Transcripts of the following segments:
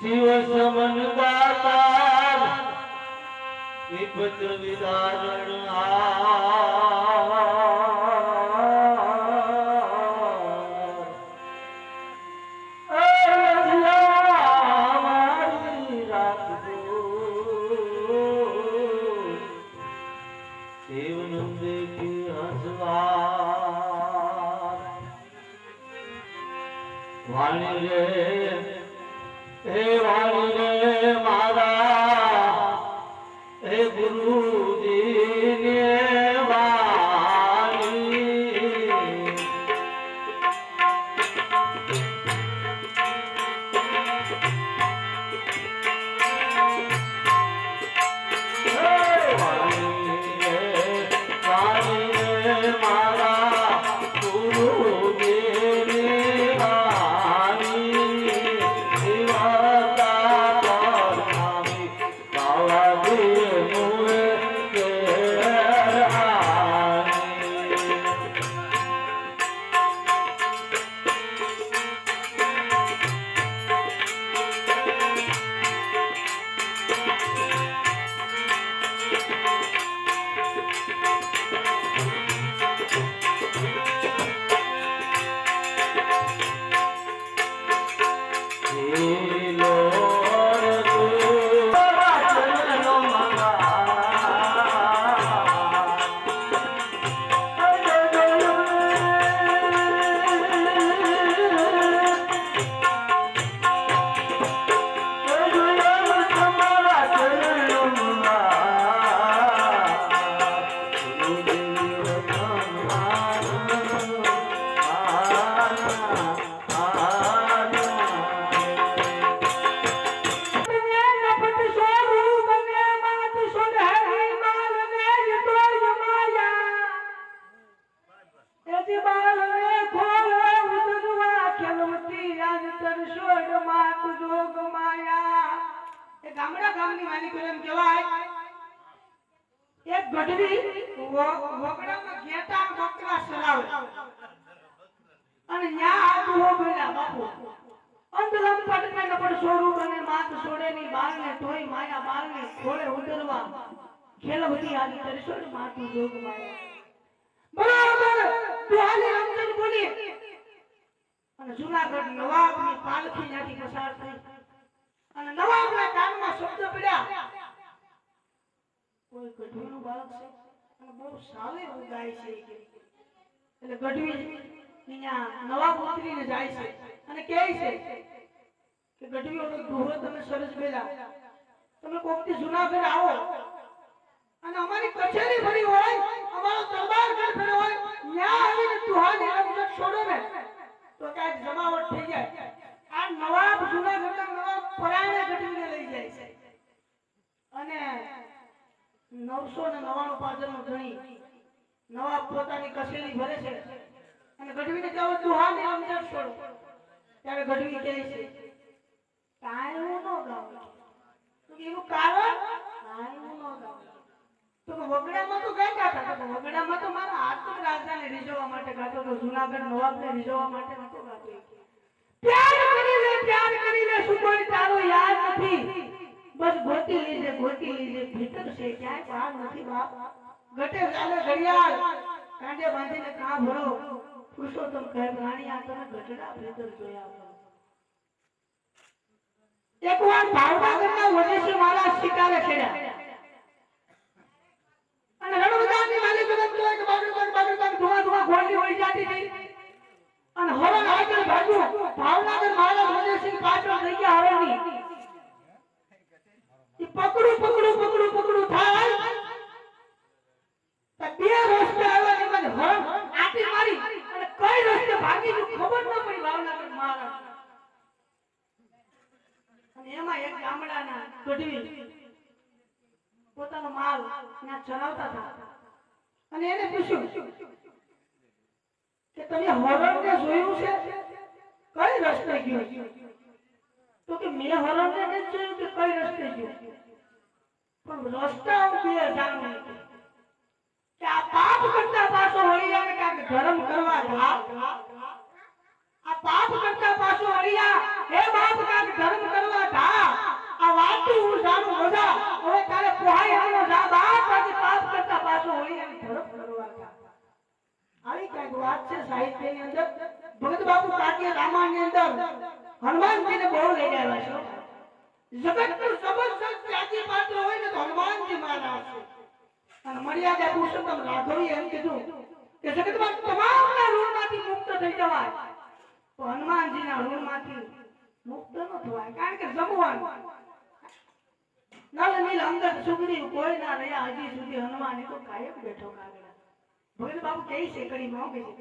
शिव समन दातार विपत विदारण वाणी रे मारा हे गुरु ગુરુજીને વાલી ગામડા ગામની માલિક એમ કહેવાય એક ગઢવી વગડામાં ઘેટા બકરા સરાવે અને ન્યા આદુઓ બેલા બાપુ અંધલમ પટને નપડ સોરું અને માત સોડેની બારને તોય માયા બારને ખોળે ઉતરવા ખેલવતી આદિ તરસોડ માતું જોગ માયા બરાબર દુહાલી રમજન બોલી અને જૂનાગઢ નવાબની પાલખી ત્યાંથી પસાર થઈ અને નવાબના કાનમાં શબ્દ પડ્યા કોઈ ગઢવીનું બાળક છે અને બહુ સારું એવું ગાય છે એટલે ગઢવી અહીંયા નવાબ ઉતરીને જાય છે અને કહે છે કે ગઢવી ઓલો દુહો તમે સરસ બેલા તમે કોકથી જૂનાગઢ આવો અને અમારી કચેરી ભરી હોય અમારો દરબાર ઘર ભર્યો હોય ત્યાં આવીને દુહાની રમઝટ છોડો ને તો કાંઈક જમાવટ થઈ જાય આ નવાબ જૂનાગઢના નવાબ પરાણે ગઢવીને લઈ જાય છે અને 999 પાદરનો ધણી નવાબ પોતાની કચેરી ભરે છે અને ગઢવીને કહો દુહાની રમઝટ છોડો ત્યારે ગઢવી કહે છે કાંઈ હું ન ગાઉં તો એનું કારણ કાંઈ હું ન ગાઉં તો વગડામાં તો ગાતા હતા તો વગડામાં તો મારા આતમ રાજાને રીઝવવા માટે ગાતો તો જૂનાગઢ નવાબને રીઝવવા માટે નતો ગાતો પ્યાર કરી લે સુકોઈ તારો યાદ નથી બસ ગોતી લીજે ભીતર છે ક્યાંય બહાર નથી બાપ ગટે ચાલે ઘડિયાળ કાંડે બાંધીને કાં ભરો પુરુષોત્તમ કહે રાણી આ તમે ગટડા ભીતર જોયા એકવાર ભાવનગરના વનેશ્વર મારા શિકારે ખેડ્યા અને રણુદાની માલિક બનતો કે બાગડ ધુઆ ગોળની હોઈ જાતી હતી અને હરણ આગળ ભાગ્યું ભાવનગર મહારાજ વનેશ્વર પાછળ થઈ ગયા હરણની ઈ પકડું થાય તો બે રસ્તે આવ્યા એમાં હરણ આટી મારી અને કઈ રસ્તે ભાગી ગયું ખબર ન પડી ભાવનગર મહારાજ અને એમાં એક ગામડાના ગઢવી પોતાનો માલ ત્યાં ચલાવતા હતા અને એને પૂછ્યું કે તમે હરણને જોયું છે કઈ રસ્તે ગયો તો કે મેં હરણને નથી જોયું કે કઈ રસ્તે ગયો પણ રસ્તા હું બે જાણું કે આ પાપ કરતા પાછો વળી આવે કે ધર્મ કરવા જા આ પાપ કરતા પાછો વળી હે બાપ કાક ધર્મ કરવા જા આ વાતું હું જાણું બધા હવે તારે પોહાઈ આનો જા બાપ આજે પાપ કરતા પાછો વળી આવે ધર્મ કરવા જા આવી કઈક વાત છે સાહિત્યની અંદર ભગત બાપુ કાકીય રામાયણ ની અંદર હનુમાનજીને બહુ લઈ આવ્યા છે જગતનું જબરજસ્ત ત્યાગી પાત્ર હોય ને તો હનુમાનજી મહારાજ છે અને મર્યાદા પુરુષોત્તમ રાઘવીએ એમ કીધું કે જગતમાં તમામના ઋણમાંથી મુક્ત થઈ જવાય તો હનુમાનજીના ઋણમાંથી મુક્ત ન થવાય કારણ કે જમવાનું નલ નીલ અંદર સુગ્રીવ કોઈ ના રહ્યા હજી સુધી હનુમાન તો કાયમ બેઠો કાગડા ભગત બાપુ કહે છે કડીમાં કે છે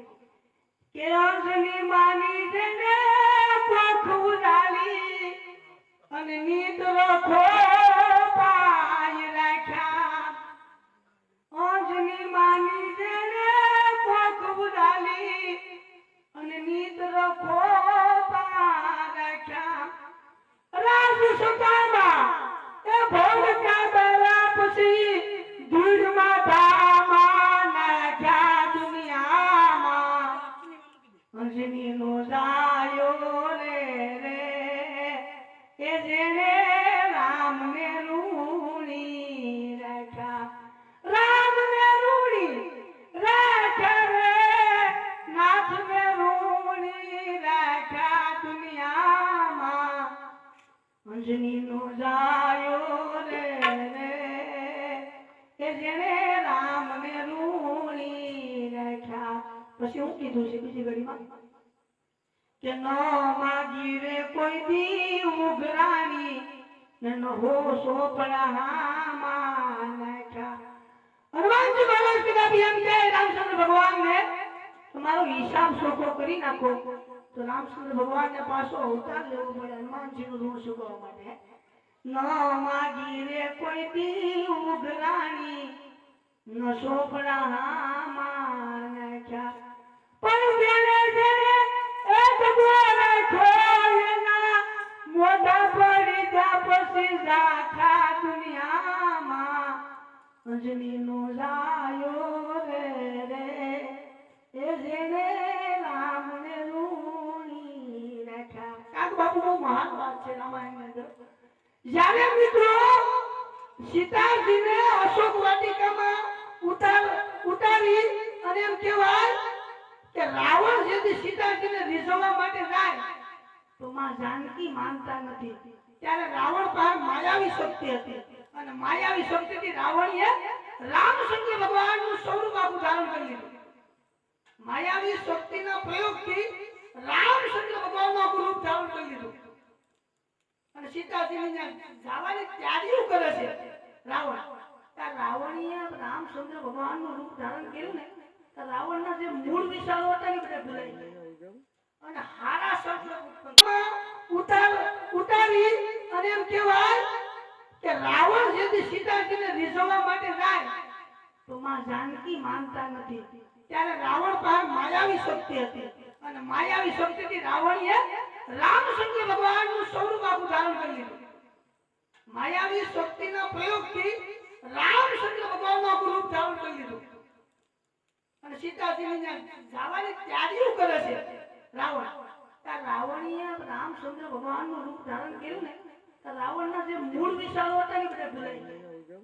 કે અંજની માની જેને પોખ ઉડાલી અને નીતરો ખોપાય રાખ્યા અંજની માની જેને પોખ ઉડાલી અને નીતરો ખોપાય રાખ્યા રાજ સતામાં એ ભોગ કાબરા પછી ધૂળમાં ધામા નાખ્યા દુનિયામાં અંજની નો જાયો રે એ જેને રામને રૂણી રાખ્યા રામને રૂણી રાખ્યા રે નાથને રૂણી રાખ્યા દુનિયામાં અંજની નો જાયો રે એ જેને રામને રૂણી રાખ્યા પછી હું કીધું છે બીજી ઘડીમાં કે ન માગી રે કોઈ દી ઉઘરાણી ને ન હો સોપડા હામાં નાખ્યા હનુમાનજી મહારાજ કદાચ એમ કહે રામચંદ્ર ભગવાનને તમારો હિસાબ સોખો કરી નાખો તો રામચંદ્ર ભગવાનને પાછો અવતાર લેવો પડે હનુમાનજીનું ઋણ ચૂકવવા માટે ન માગી રે કોઈ દી ઉઘરાણી ન સોપડા હામાં નાખ્યા પણ જેને જેને એક ગોળે ખોયના મોઢા પડી જા પછી આખા દુનિયામાં અંજનીનો જાયો રે એ જેને રામને રૂણી રાખ્યા કાક બાપુ બહુ મહાન વાત છે રામાયણની અંદર જ્યારે મિત્રો સીતાજીને અશોક વાટિકામાં ઉતારી અને એમ કહેવાય કે રાવણ જેથી સીતાજીને રીઝવવા માટે જાય તો માં જાનકી માનતા નથી ત્યારે રાવણ પાસે માયાવી શક્તિ હતી અને માયાવી શક્તિથી રાવણીએ રામચંદ્ર ભગવાનનું સ્વરૂપ આખું ધારણ કરી લીધું માયાવી શક્તિના પ્રયોગથી રામચંદ્ર ભગવાનનું આખું રૂપ ધારણ કરી લીધું અને સીતાજીને જવાની તૈયારીઓ કરે છે રાવણ ત્યાં રાવણીએ રામચંદ્ર ભગવાનનું રૂપ ધારણ કર્યું ને રાવણના જે મૂળ વિચારો હતા ને બધા ભૂલાઈ ગયા અને હારા શબ્દ ઉતારી અને એમ કહેવાય કે રાવણ જેથી સીતાજીને રીઝવવા માટે જાય તો માં જાનકી માનતા નથી ત્યારે રાવણ પાસે માયાવી શક્તિ હતી અને માયાવી શક્તિથી રાવણીએ રામચંદ્ર ભગવાનનું સ્વરૂપ આખું ધારણ કરી લીધું માયાવી શક્તિના પ્રયોગથી રામચંદ્ર ભગવાનનું આખું રૂપ ધારણ કરી લીધું અને સીતાજીને જવાની તૈયારીઓ કરે છે રાવણ ત્યાં રાવણીએ રામચંદ્ર ભગવાનનું રૂપ ધારણ કર્યું ને તો રાવણના જે મૂળ વિચારો હતા ને બધા ભૂલાઈ ગયા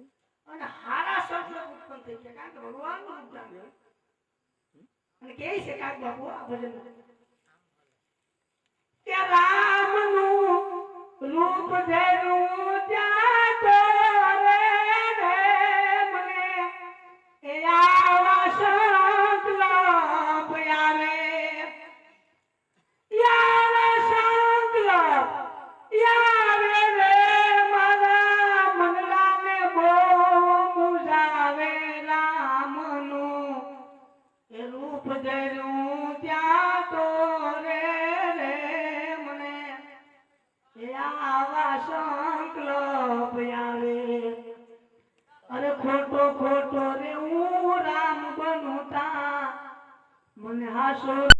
અને હારા શબ્દ ઉત્પન્ન થઈ ગયા કારણ કે ભગવાનનું રૂપ ધારણ અને કહે છે કાક બાપુ આ ભજન કે રામનું રૂપ ધર્યું ત્યાં તો રે મને એ આવા અરે ખોટો ખોટો રે હું રામ બનું તા મને હાસો